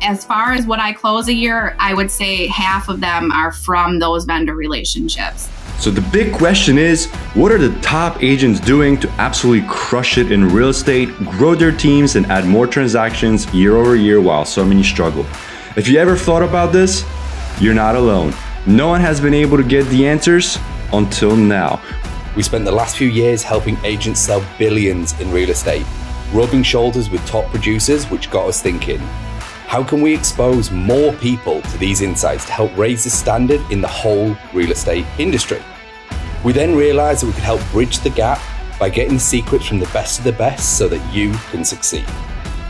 as far as what I close a year, I would say half of them are from those vendor relationships. So the big question is, what are the top agents doing to absolutely crush it in real estate, grow their teams, and add more transactions year over year while so many struggle? If you ever thought about this, you're not alone. No one has been able to get the answers until now. We spent the last few years helping agents sell billions in real estate, rubbing shoulders with top producers, which got us thinking, how can we expose more people to these insights to help raise the standard in the whole real estate industry? We then realized that we could help bridge the gap by getting the secrets from the best of the best so that you can succeed.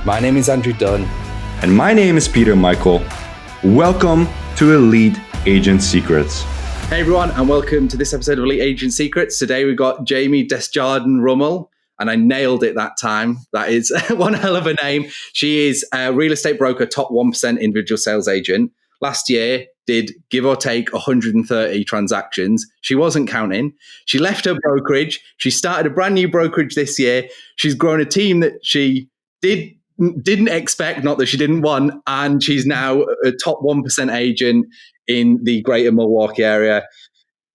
My name is Andrew Dunn. And my name is Peter Michael. Welcome to Elite Agent Secrets. Hey everyone, and welcome to this episode of Elite Agent Secrets. Today we've got Jamie Desjardins Rummel, and I nailed it that time. That is one hell of a name. She is a real estate broker, top 1% individual sales agent. Last year, did give or take 130 transactions. She wasn't counting. She left her brokerage. She started a brand new brokerage this year. She's grown a team that she didn't expect, not that she didn't want, and she's now a top 1% agent in the greater Milwaukee area.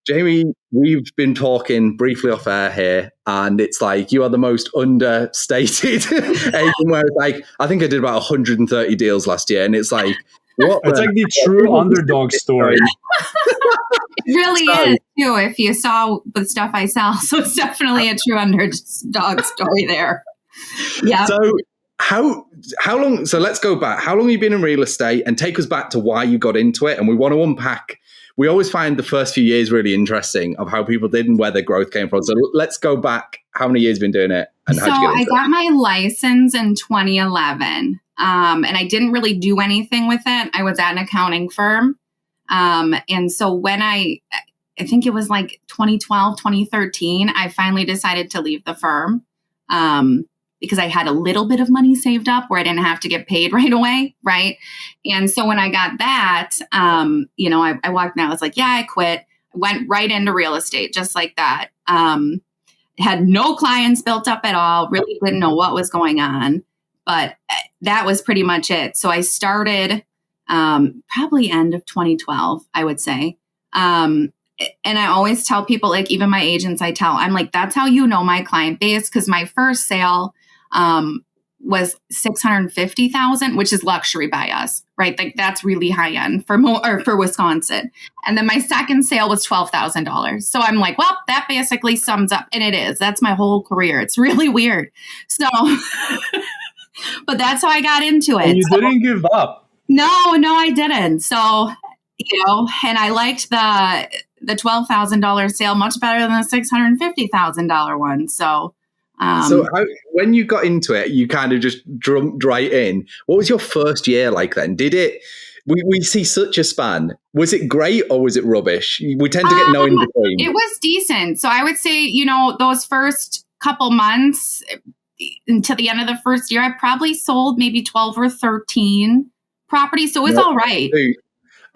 Jamie, we've been talking briefly off air here, and it's like you are the most understated agent, where it's like, I think I did about 130 deals last year, and it's like, what? It's like the true underdog story. It really is, too, if you saw the stuff I sell. So it's definitely a true underdog story there. Yeah. So how long, so let's go back. How long have you been in real estate, and take us back to why you got into it? And we want to unpack. We always find the first few years really interesting of how people did and where their growth came from. So let's go back. How many years have you been doing it? And how'd you get into I got my license in 2011. And I didn't really do anything with it. I was at an accounting firm. And so when I think it was like 2012, 2013, I finally decided to leave the firm. Because I had a little bit of money saved up where I didn't have to get paid right away. Right. And so when I got that, I walked in, I was like, yeah, I quit. I went right into real estate, just like that. Had no clients built up at all, really didn't know what was going on, but that was pretty much it. So I started probably end of 2012, I would say. And I always tell people, like even my agents, I'm like, that's how you know my client base. Cause my first sale was $650,000, which is luxury by us, right? Like that's really high end for Wisconsin. And then my second sale was $12,000. So I'm like, well, that basically sums up, and it is. That's my whole career. It's really weird. So, but that's how I got into it. And you didn't give up. No, I didn't. So, and I liked the $12,000 sale much better than the $650,000 one. So, when you got into it, you kind of just jumped right in. What was your first year like then? Did it, we see such a span. Was it great or was it rubbish? We tend to get no in between. It was decent. So I would say, those first couple months until the end of the first year, I probably sold maybe 12 or 13 properties. So it was all right.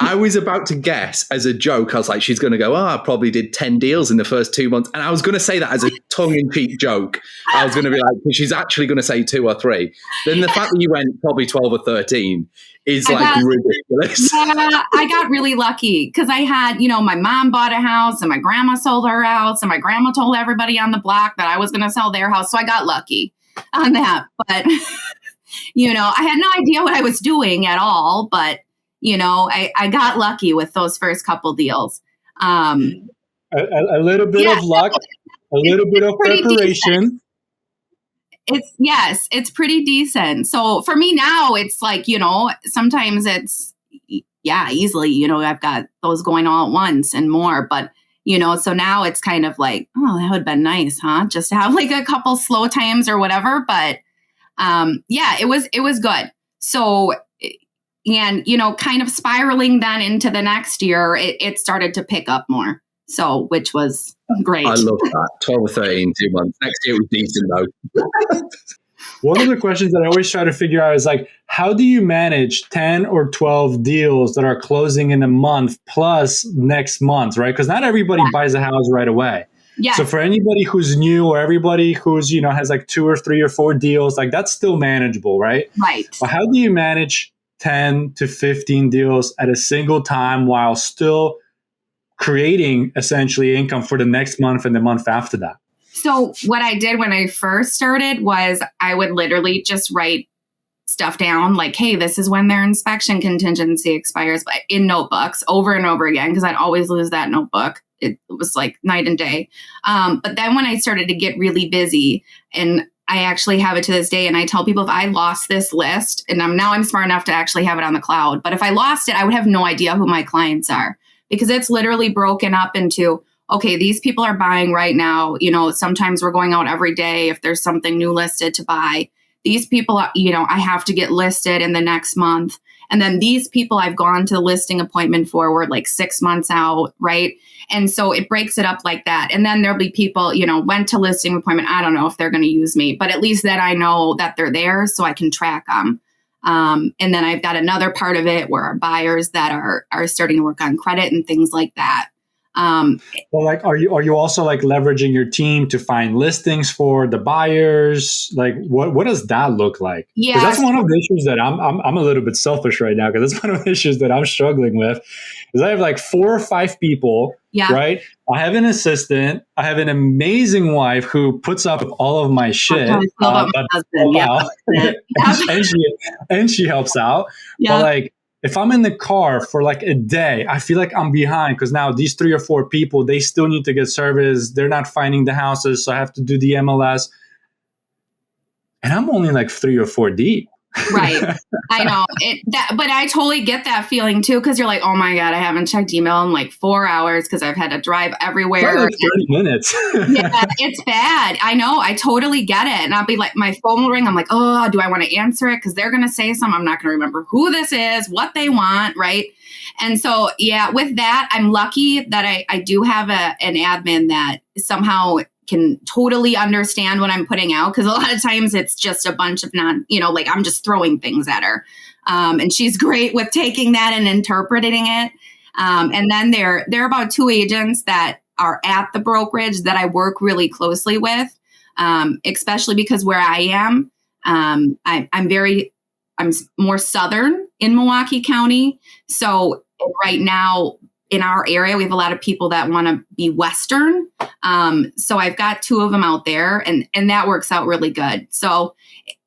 I was about to guess as a joke. I was like, she's going to go, I probably did 10 deals in the first 2 months. And I was going to say that as a tongue-in-cheek joke. I was going to be like, she's actually going to say 2 or 3. Then the fact that you went probably 12 or 13 is ridiculous. Yeah, I got really lucky because I had, my mom bought a house and my grandma sold her house and my grandma told everybody on the block that I was going to sell their house. So I got lucky on that. But, I had no idea what I was doing at all. But I got lucky with those first couple deals. A little bit of luck, a little bit of preparation. It's pretty decent. So for me now, it's like, sometimes it's, easily, I've got those going all at once and more. But, so now it's kind of like, oh, that would have been nice, huh? Just to have like a couple slow times or whatever. But it was good. So, and, kind of spiraling then into the next year, it started to pick up more. So, which was great. I love that. 12 or 13, 2 months. Next year was decent though. One of the questions that I always try to figure out is like, how do you manage 10 or 12 deals that are closing in a month plus next month, right? Because not everybody buys a house right away. Yeah. So for anybody who's new or everybody who's, has like 2 or 3 or 4 deals, like that's still manageable, right? Right. But how do you manage 10 to 15 deals at a single time while still creating essentially income for the next month and the month after that? So what I did when I first started was I would literally just write stuff down like, hey, this is when their inspection contingency expires, but in notebooks over and over again, because I'd always lose that notebook. It was like night and day. But then when I started to get really busy, and I actually have it to this day, and I tell people if I lost this list, and I'm smart enough to actually have it on the cloud, but if I lost it, I would have no idea who my clients are, because it's literally broken up into, okay, these people are buying right now. Sometimes we're going out every day if there's something new listed to buy. These people, I have to get listed in the next month. And then these people I've gone to the listing appointment for were like 6 months out, right? And so it breaks it up like that. And then there'll be people, went to listing appointment. I don't know if they're going to use me, but at least that I know that they're there so I can track them. And then I've got another part of it where our buyers that are starting to work on credit and things like that. Well, like, are you also like leveraging your team to find listings for the buyers? Like, what does that look like? Yeah, 'cause that's one of the issues that I'm a little bit selfish right now, because that's one of the issues that I'm struggling with. Is I have like 4 or 5 people, right? I have an assistant. I have an amazing wife who puts up with all of my shit. My husband. And she helps out. Yeah. But like, if I'm in the car for like a day, I feel like I'm behind, because now these 3 or 4 people, they still need to get service. They're not finding the houses, so I have to do the MLS. And I'm only like 3 or 4 deep. Right. I know but I totally get that feeling too, because you're like, oh my God, I haven't checked email in like 4 hours because I've had to drive everywhere. Like 30 minutes. Yeah, it's bad. I know. I totally get it. And I'll be like, my phone will ring. I'm like, oh, do I want to answer it? Because they're going to say something. I'm not going to remember who this is, what they want. Right. And so, yeah, with that, I'm lucky that I do have an admin that somehow can totally understand what I'm putting out, because a lot of times it's just a bunch of like I'm just throwing things at her. And she's great with taking that and interpreting it. And then there are about 2 agents that are at the brokerage that I work really closely with, especially because where I am, I'm more southern in Milwaukee County. So right now, in our area, we have a lot of people that want to be Western. So I've got 2 of them out there, and that works out really good. So,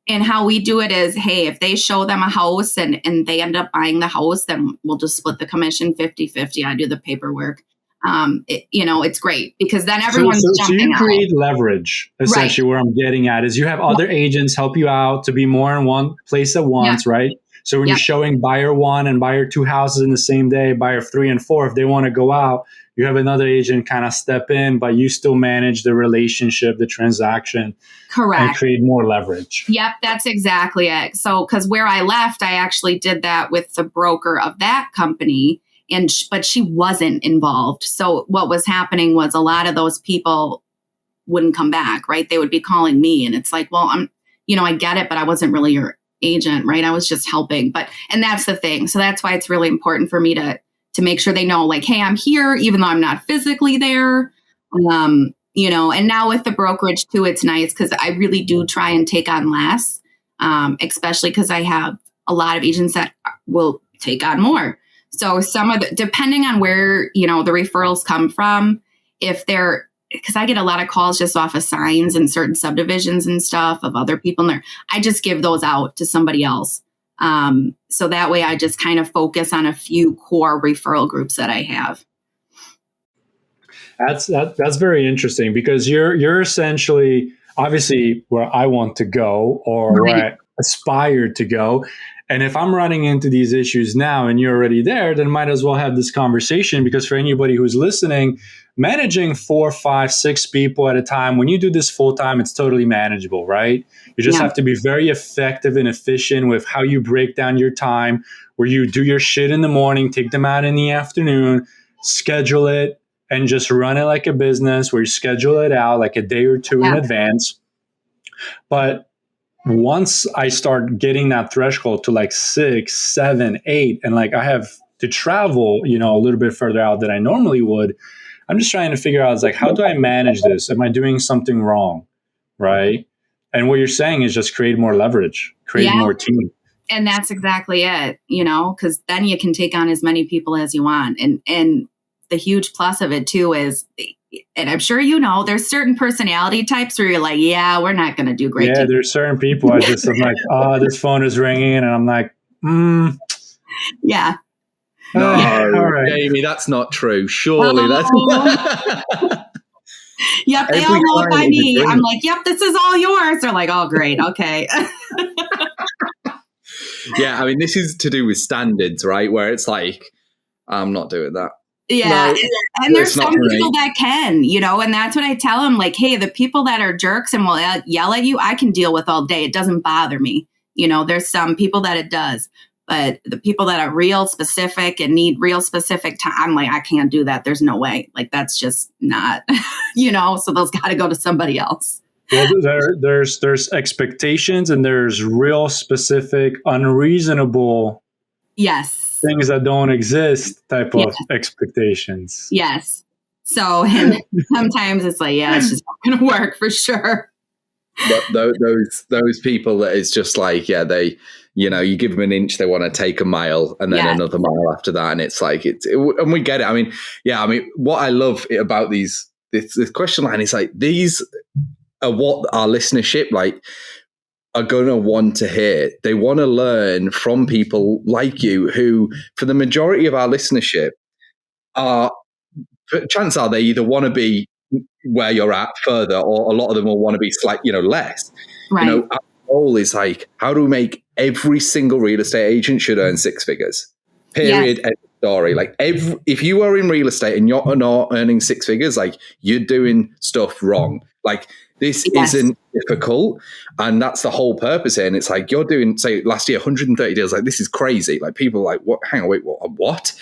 and how we do it is, hey, if they show them a house and they end up buying the house, then we'll just split the commission 50-50. I do the paperwork. It's great, because then everyone's jumping So you create out. leverage, essentially. Right. Where I'm getting at is you have other agents help you out to be more in one place at once, right? So when you're showing buyer 1 and buyer 2 houses in the same day, buyer 3 and 4, if they want to go out, you have another agent kind of step in, but you still manage the relationship, the transaction. Correct. And create more leverage. Yep, that's exactly it. So, because where I left, I actually did that with the broker of that company, but she wasn't involved. So what was happening was a lot of those people wouldn't come back, right? They would be calling me, and it's like, well, I get it, but I wasn't really your agent, right? I was just helping. And that's the thing. So that's why it's really important for me to make sure they know, like, hey, I'm here, even though I'm not physically there. And now with the brokerage too, it's nice because I really do try and take on less, especially because I have a lot of agents that will take on more. So depending on where, the referrals come from, because I get a lot of calls just off of signs and certain subdivisions and stuff of other people in there. I just give those out to somebody else. So that way I just kind of focus on a few core referral groups that I have. That's very interesting, because you're essentially obviously where I want to go, or where I aspire to go. And if I'm running into these issues now and you're already there, then might as well have this conversation, because for anybody who's listening, managing 4, 5, 6 people at a time, when you do this full time, it's totally manageable, right? You just have to be very effective and efficient with how you break down your time, where you do your shit in the morning, take them out in the afternoon, schedule it, and just run it like a business, where you schedule it out like a day or 2 in advance. But once I start getting that threshold to like 6, 7, 8, and like I have to travel, a little bit further out than I normally would, I'm just trying to figure out, like, how do I manage this? Am I doing something wrong? Right. And what you're saying is just create more leverage, create more team. And that's exactly it, because then you can take on as many people as you want. And the huge plus of it too is, and I'm sure there's certain personality types where you're like, yeah, we're not going to do great. Yeah, there's certain people I'm like, oh, this phone is ringing, and I'm like, yeah. No, all right. Jamie, that's not true. Surely that's. Yep, they all know it by me. I'm like, yep, this is all yours. They're like, oh, great, okay. Yeah, I mean, this is to do with standards, right? Where it's like, I'm not doing that. Yeah, no, and there's some people that can, and that's what I tell them. Like, hey, the people that are jerks and will yell at you, I can deal with all day. It doesn't bother me. There's some people that it does. But the people that are real specific and need real specific time, I'm like, I can't do that. There's no way. Like, that's just not, so those got to go to somebody else. Well, there's expectations and there's real specific, unreasonable things that don't exist type of expectations. Yes. So and sometimes it's like, yeah, it's just not going to work for sure. But those people that it's just like, yeah, they, you give them an inch, they want to take a mile and then another mile after that. And it's like, and we get it. I mean, what I love about this question line is like, these are what our listenership are going to want to hear. They want to learn from people like you who, for the majority of our listenership, chances are they either want to be where you're at further, or a lot of them will want to be slightly, less. Right. Our goal is like, how do we make every single real estate agent should earn six figures? Period. End of story. Like if you are in real estate and you're not earning six figures, like you're doing stuff wrong. Like this isn't difficult, and that's the whole purpose here. And it's like you're doing, say, last year 130 deals. Like this is crazy. Like people are like, what? Hang on, wait, what?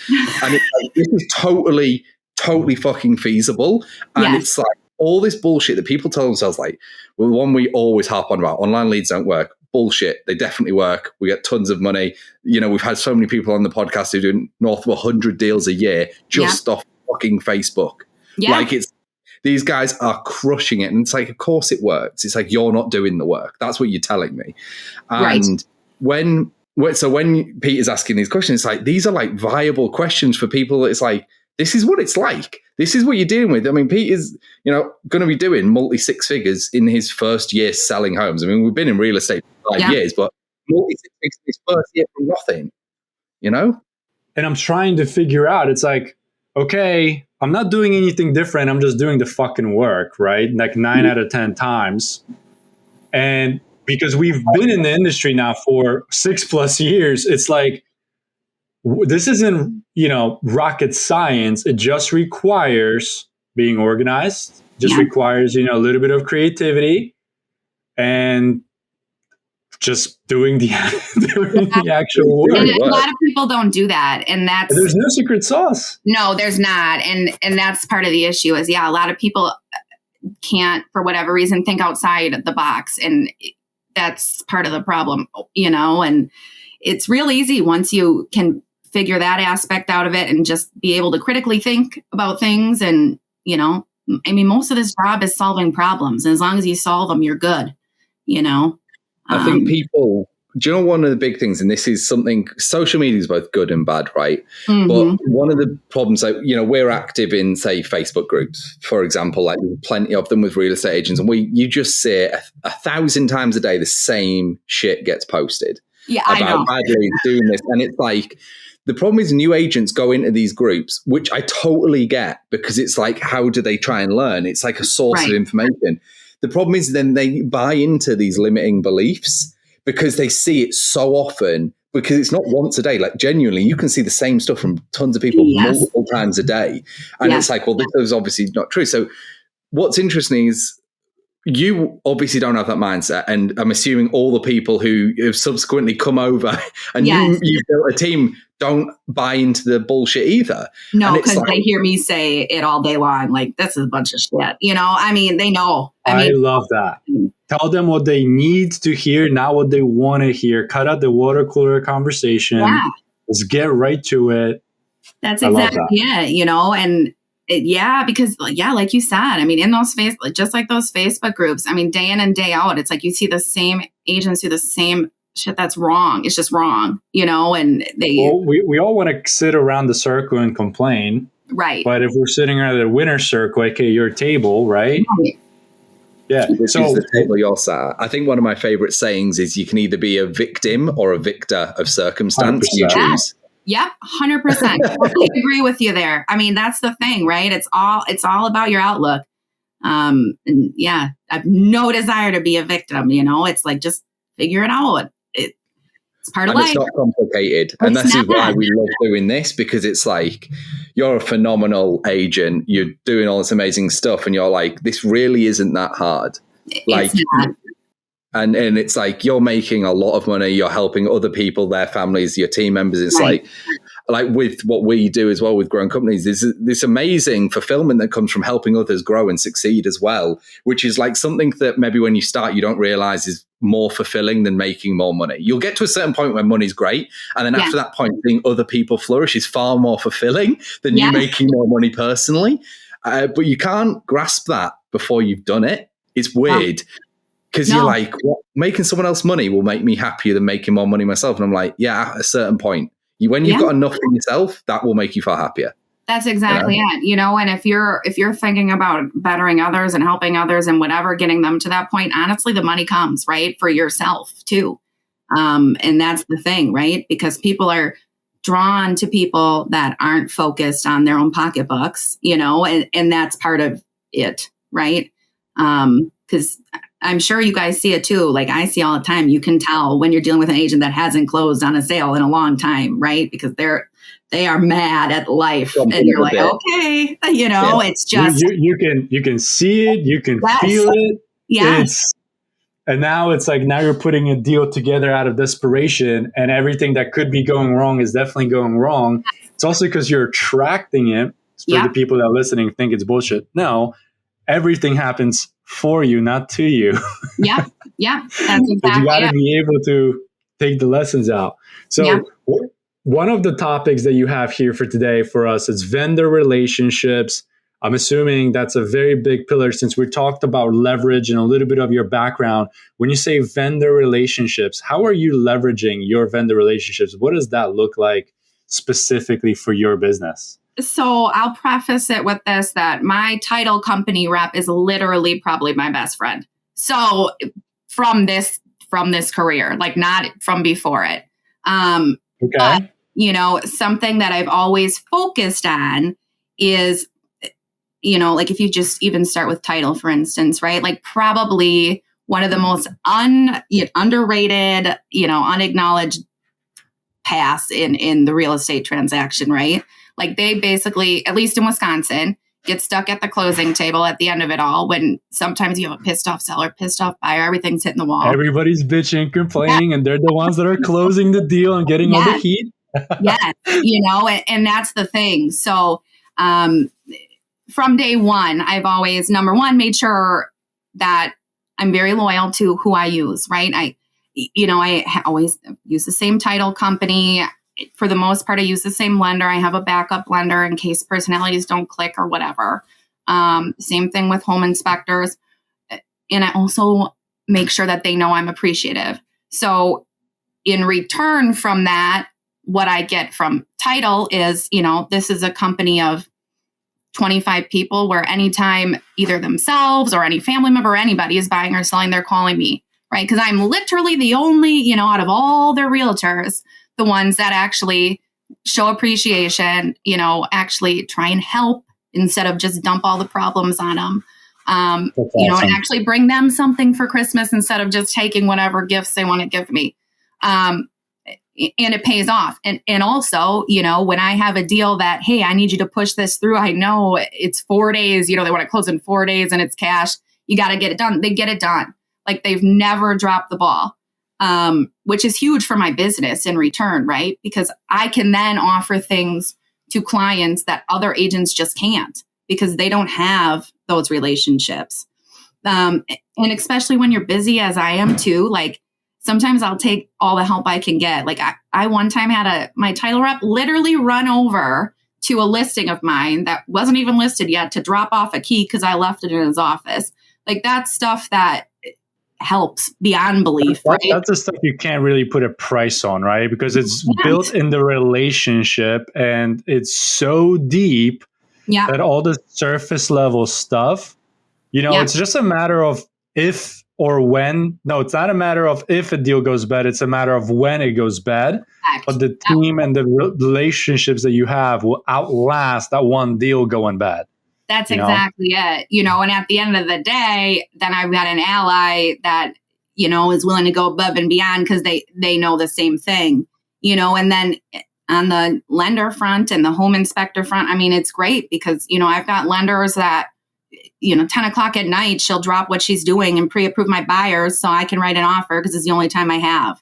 And it's like, this is totally fucking feasible. And it's like all this bullshit that people tell themselves, like, well, the one we always harp on about, online leads don't work. Bullshit. They definitely work. We get tons of money. We've had so many people on the podcast who do north of 100 deals a year just off fucking Facebook. Yeah. Like these guys are crushing it. And it's like, of course it works. It's like, you're not doing the work. That's what you're telling me. And when Peter's asking these questions, it's like, these are like viable questions for people that it's like, this is what it's like. This is what you're dealing with. I mean, Pete is, going to be doing multi six figures in his first year selling homes. I mean, we've been in real estate for 5 years, but multi six figures in his first year from nothing, And I'm trying to figure out, it's like, okay, I'm not doing anything different. I'm just doing the fucking work, right? Like 9 out of 10 times. And because we've been in the industry now for 6+ years, it's like, this isn't, rocket science. It just requires being organized, just requires, a little bit of creativity and just doing the actual work. And a lot of people don't do that. And there's no secret sauce. No, there's not. And that's part of the issue is, a lot of people can't, for whatever reason, think outside the box. And that's part of the problem, and it's real easy once you can figure that aspect out of it and just be able to critically think about things. And, most of this job is solving problems. And as long as you solve them, you're good, I think people, do you know one of the big things, and this is something, social media is both good and bad, right? Mm-hmm. But one of the problems, like, we're active in, say, Facebook groups, for example, like there's plenty of them with real estate agents. And you just see 1,000 times a day, the same shit gets posted. Yeah, I know. Badly doing this. And it's like, the problem is new agents go into these groups, which I totally get, because it's like, how do they try and learn? It's like a source of information. The problem is then they buy into these limiting beliefs because they see it so often, because it's not once a day. Like genuinely, you can see the same stuff from tons of people multiple times a day. And it's like, well, this is obviously not true. So what's interesting is you obviously don't have that mindset. And I'm assuming all the people who have subsequently come over and you built a team don't buy into the bullshit either. No, because they hear me say it all day long. Like, this is a bunch of shit. I mean, they know. I love that. Tell them what they need to hear, not what they want to hear. Cut out the water cooler conversation. Yeah. Let's get right to it. That's exactly it, and because like you said, I mean, in those just like those Facebook groups, I mean, day in and day out, it's like you see the same agents do the same shit, that's wrong. It's just wrong, and we all want to sit around the circle and complain. Right. But if we're sitting around the winner's circle, aka your table, right? Yeah. Which is the table you're sat at. I think one of my favorite sayings is you can either be a victim or a victor of circumstance. 100%. You choose. Yep. 100%. I agree with you there. I mean, that's the thing, right? It's all about your outlook. And yeah, I have no desire to be a victim, it's like, just figure it out. It's part of life. It's not complicated. And that's why we love doing this, because it's like, you're a phenomenal agent. You're doing all this amazing stuff. And you're like, this really isn't that hard. It's not. And it's like, you're making a lot of money. You're helping other people, their families, your team members. It's like with what we do as well with growing companies, there's this amazing fulfillment that comes from helping others grow and succeed as well, which is like something that maybe when you start, you don't realize is more fulfilling than making more money. You'll get to a certain point where money's great. And then after that point, seeing other people flourish is far more fulfilling than you making more money personally. But you can't grasp that before you've done it. It's weird. Because you're like, what? Making someone else money will make me happier than making more money myself. And I'm like, yeah, at a certain point, when you've got enough for yourself, that will make you feel happier. That's exactly it. And if you're thinking about bettering others and helping others and whatever, getting them to that point, honestly, the money comes, right? For yourself too. And that's the thing, right? Because people are drawn to people that aren't focused on their own pocketbooks, and that's part of it, right? Because I'm sure you guys see it too. Like I see all the time. You can tell when you're dealing with an agent that hasn't closed on a sale in a long time, right? Because they are mad at life, and you're like, okay, it's just you can see it, you can feel it. Yes. And now it's like, now you're putting a deal together out of desperation, and everything that could be going wrong is definitely going wrong. It's also because you're attracting it. For the people that are listening think it's bullshit. No, everything happens for you, not to you. Yeah. That's exactly But you got to be able to take the lessons out. So one of the topics that you have here for today for us is vendor relationships. I'm assuming that's a very big pillar since we talked about leverage and a little bit of your background. When you say vendor relationships, how are you leveraging your vendor relationships? What does that look like specifically for your business? So I'll preface it with this, that my title company rep is literally probably my best friend. So from this career, like not from before it. Okay. But, something that I've always focused on is, like if you just even start with title, for instance, right? Like probably one of the most underrated, unacknowledged paths in the real estate transaction, right? Like they basically, at least in Wisconsin, get stuck at the closing table at the end of it all when sometimes you have a pissed off seller, pissed off buyer, everything's hitting the wall. Everybody's bitching, complaining, and they're the ones that are closing the deal and getting all the heat. Yes, and that's the thing. So from day one, I've always, number one, made sure that I'm very loyal to who I use, right? I always use the same title company. For the most part, I use the same lender. I have a backup lender in case personalities don't click or whatever. Same thing with home inspectors. And I also make sure that they know I'm appreciative. So in return from that, what I get from title is, this is a company of 25 people where anytime either themselves or any family member or anybody is buying or selling, they're calling me, right? Because I'm literally the only, out of all their realtors, the ones that actually show appreciation, actually try and help instead of just dump all the problems on them, and actually bring them something for Christmas instead of just taking whatever gifts they want to give me. And it pays off. And also, when I have a deal that, hey, I need you to push this through. I know it's 4 days, they want to close in 4 days and it's cash. You got to get it done. They get it done. Like they've never dropped the ball. Which is huge for my business in return, right? Because I can then offer things to clients that other agents just can't because they don't have those relationships. And especially when you're busy as I am too, like sometimes I'll take all the help I can get. Like I one time had my title rep literally run over to a listing of mine that wasn't even listed yet to drop off a key because I left it in his office. Like that's stuff that helps beyond belief, right? That's the stuff you can't really put a price on, right? Because it's built in the relationship and it's so deep that all the surface level stuff, it's just a matter of if or when. No, it's not a matter of if a deal goes bad. It's a matter of when it goes bad. But the team and the relationships that you have will outlast that one deal going bad. That's exactly it. And at the end of the day, then I've got an ally that, is willing to go above and beyond because they know the same thing, and then on the lender front and the home inspector front, I mean, it's great because, I've got lenders that, 10 o'clock at night, she'll drop what she's doing and pre-approve my buyers so I can write an offer because it's the only time I have,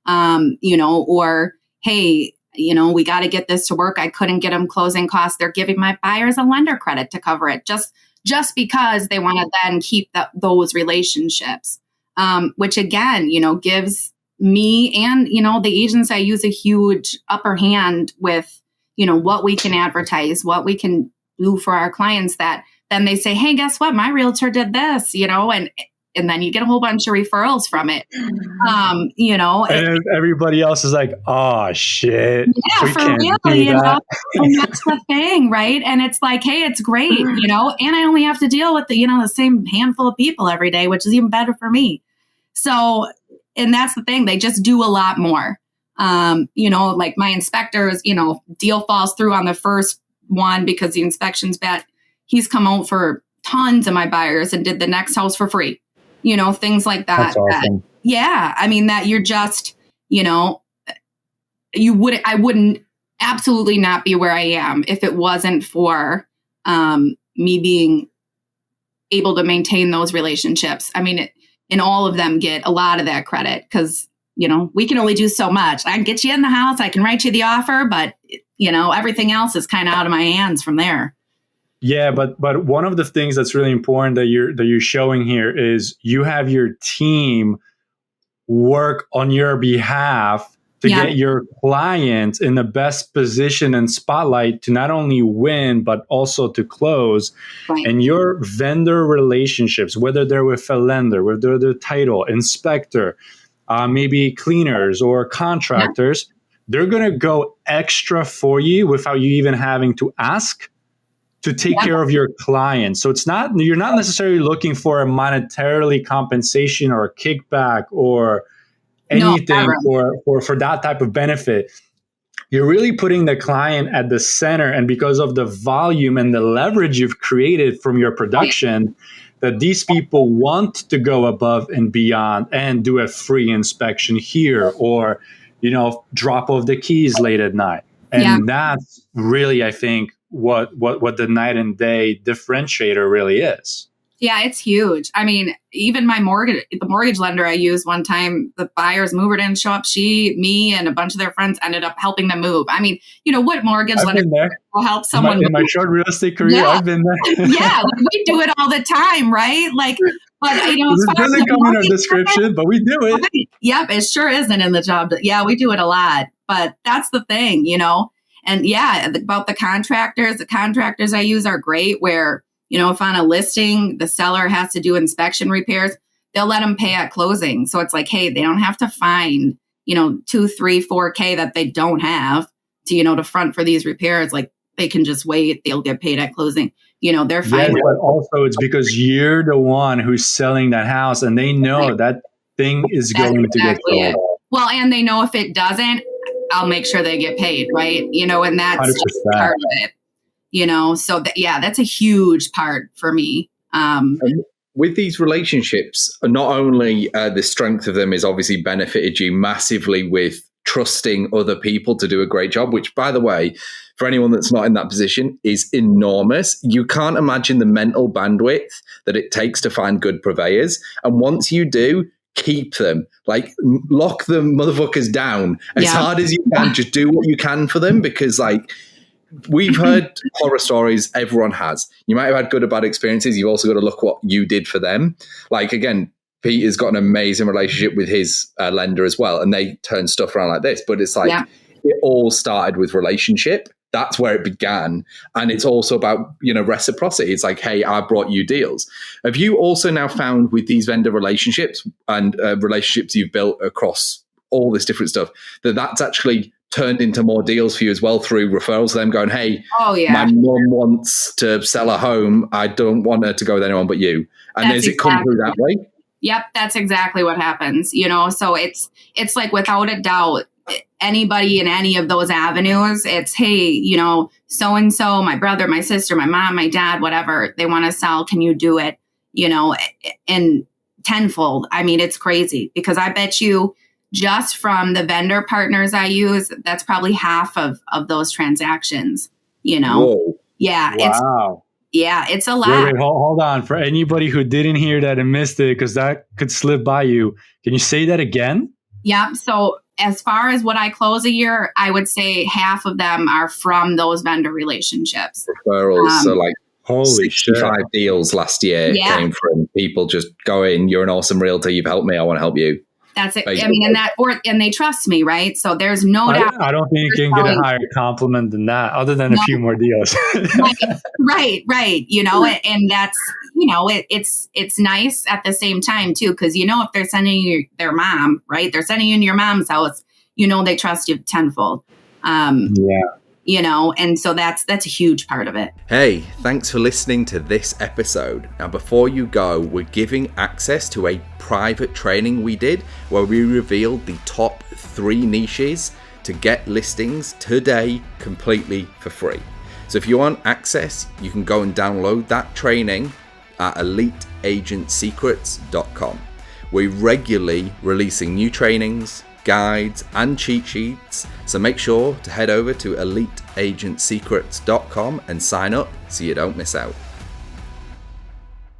or, hey, we got to get this to work. I couldn't get them closing costs. They're giving my buyers a lender credit to cover it just because they want to then keep those relationships, which again, gives me and, the agents I use a huge upper hand with, what we can advertise, what we can do for our clients that then they say, hey, guess what? My realtor did this, and then you get a whole bunch of referrals from it. And everybody else is like, oh shit. Yeah, for real, and that's the thing, right? And it's like, hey, it's great, and I only have to deal with the same handful of people every day, which is even better for me. So, and that's the thing, they just do a lot more. Like my inspectors, deal falls through on the first one because the inspection's bad. He's come out for tons of my buyers and did the next house for free. Things like that. That's awesome. I mean, that you're just, I wouldn't absolutely not be where I am if it wasn't for me being able to maintain those relationships. I mean, and all of them get a lot of that credit because, we can only do so much. I can get you in the house, I can write you the offer, but, everything else is kind of out of my hands from there. Yeah, but one of the things that's really important that you're showing here is you have your team work on your behalf to get your clients in the best position and spotlight to not only win but also to close. Right. And your vendor relationships, whether they're with a lender, whether they're the title inspector, maybe cleaners or contractors, they're going to go extra for you without you even having to ask, to take care of your clients. So you're not necessarily looking for a monetarily compensation or a kickback or anything for that type of benefit. You're really putting the client at the center. And because of the volume and the leverage you've created from your production, that these people want to go above and beyond and do a free inspection here or, drop off the keys late at night. And that's really, I think, what the night and day differentiator really is. Yeah, it's huge. I mean, even the mortgage lender I used one time, the buyer's mover didn't show up. Me, and a bunch of their friends ended up helping them move. I mean, what mortgage lender will help someone in my short real estate career? I've been there. We do it all the time, right? Like, but it doesn't come in our description, but we do it. Right. Yep, it sure isn't in the job. Yeah, we do it a lot, but that's the thing, And about the contractors I use are great where, if on a listing, the seller has to do inspection repairs, they'll let them pay at closing. So it's like, hey, they don't have to find, 2, 3, 4K that they don't have to, to front for these repairs. Like they can just wait. They'll get paid at closing. They're fine. Yes, but also it's because you're the one who's selling that house and they know that thing is going to get sold. Well, and they know if it doesn't, I'll make sure they get paid, right? And that's just part of it. So that's a huge part for me. With these relationships, not only the strength of them is obviously benefited you massively with trusting other people to do a great job, which, by the way, for anyone that's not in that position is enormous. You can't imagine the mental bandwidth that it takes to find good purveyors. And once you do, keep them, like lock the motherfuckers down as hard as you can. Just do what you can for them because we've heard horror stories. Everyone has. You might have had good or bad experiences. You've also got to look what you did for them. Like, again, Peter's got an amazing relationship with his lender as well. And they turn stuff around like this, but it's like, it all started with relationship. that's where it began. And it's also about, reciprocity. It's like, hey, I brought you deals. Have you also now found with these vendor relationships and relationships you've built across all this different stuff, that's actually turned into more deals for you as well through referrals, them going, hey, my mom wants to sell a home. I don't want her to go with anyone but you. And has it come through that way? Yep, that's exactly what happens. So it's like, without a doubt, anybody in any of those avenues, it's, hey, so-and-so, my brother, my sister, my mom, my dad, whatever, they want to sell. Can you do it? And tenfold. I mean, it's crazy, because I bet you just from the vendor partners I use, that's probably half of those transactions, Whoa. Yeah. Wow. It's a lot. Wait, hold on. For anybody who didn't hear that and missed it, because that could slip by you, can you say that again? Yep. So as far as what I close a year, I would say half of them are from those vendor relationships. Referrals. So like holy 65 shit. deals last year came from people just going, you're an awesome realtor. You've helped me. I want to help you. That's it. Basically. I mean, and they trust me, right? So there's no doubt. I don't think you can get a higher compliment than that, other than a few more deals. Right. And that's, it's nice at the same time too, because if they're sending you their mom, right? They're sending you in your mom's house, they trust you tenfold. And so that's a huge part of it. Hey, thanks for listening to this episode. Now, before you go, we're giving access to a private training we did where we revealed the top 3 niches to get listings today completely for free. So if you want access, you can go and download that training at eliteagentsecrets.com. We're regularly releasing new trainings, guides and cheat sheets, so make sure to head over to eliteagentsecrets.com and sign up so you don't miss out.